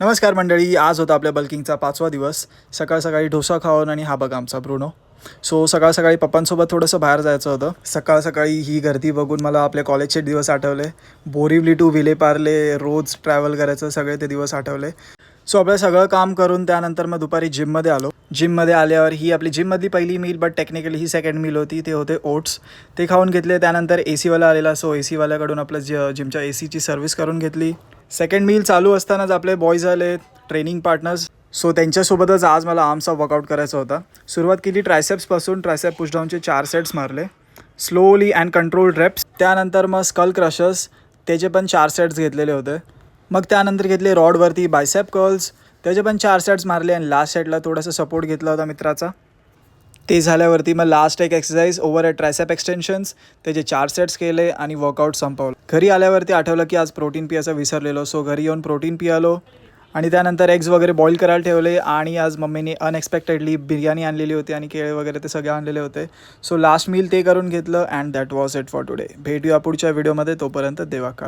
नमस्कार मंडळी, आज होता आपल्या बल्किंगचा 5वा दिवस. सकाळ सकाळी डोसा खाऊन आणि हा बघा आमचा ब्रुनो. सो सकाळ सकाळी पप्पांसोबत थोडंसं बाहेर जायचं होतं. सकाळ सकाळी ही गर्दी बघून मला आपले कॉलेजचे दिवस Athawale. Borivali to Vile Parle rose travel करायचं, सगळे ते दिवस आठवले. सो आपलं सगळं काम करून त्यानंतर मग दुपारी जिममध्ये आलो. जिममध्ये आल्यावर ही आपली जिममधली पहिली मील, बट टेक्निकली ही सेकंड मील होती. ते होते ओट्स. ते खाऊन घेतले. त्यानंतर ए सीवाला आलेला, सो ए सीवाल्याकडून आपलं जिमच्या ए सीची सर्व्हिस करून घेतली. सेकंड मील चालू असतानाच आपले बॉयज आले, ट्रेनिंग पार्टनर्स. सो त्यांच्यासोबतच आज मला आर्मचा वर्कआउट करायचा होता. सुरुवात केली ट्रायसेप्सपासून. ट्रायसेप पुशडाऊनचे 4 सेट्स मारले स्लोली अँड कंट्रोल्ड रेप्स. त्यानंतर मग स्कल क्रशर्स, त्याचे पण 4 सेट्स घेतलेले होते. मग त्यानंतर घेतले रॉडवरती बायसेप कर्ल्स, त्याचे पण 4 सेट्स मारले. आणि लास्ट सेटला थोडासा सपोर्ट घेतला होता मित्राचा. ते झाल्यावरती मग लास्ट एक exercise over at tricep extensions, त्याचे 4 सेट्स केले आणि वर्कआउट संपवलं. घरी आल्यावरती आठवलं की आज प्रोटीन पियाचं विसरलेलो. सो घरी येऊन प्रोटीन पियालो आणि त्यानंतर एग्स वगैरे बॉईल करायला ठेवले. आणि आज मम्मीने अनएक्सपेक्टेडली बिर्याणी आणलेली होती आणि केळे वगैरे ते सगळे आणलेले होते. सो लास्ट मील ते करून घेतलं. And that was it for today. भेटूया पुढच्या व्हिडिओमध्ये. तोपर्यंत देवा काळजी.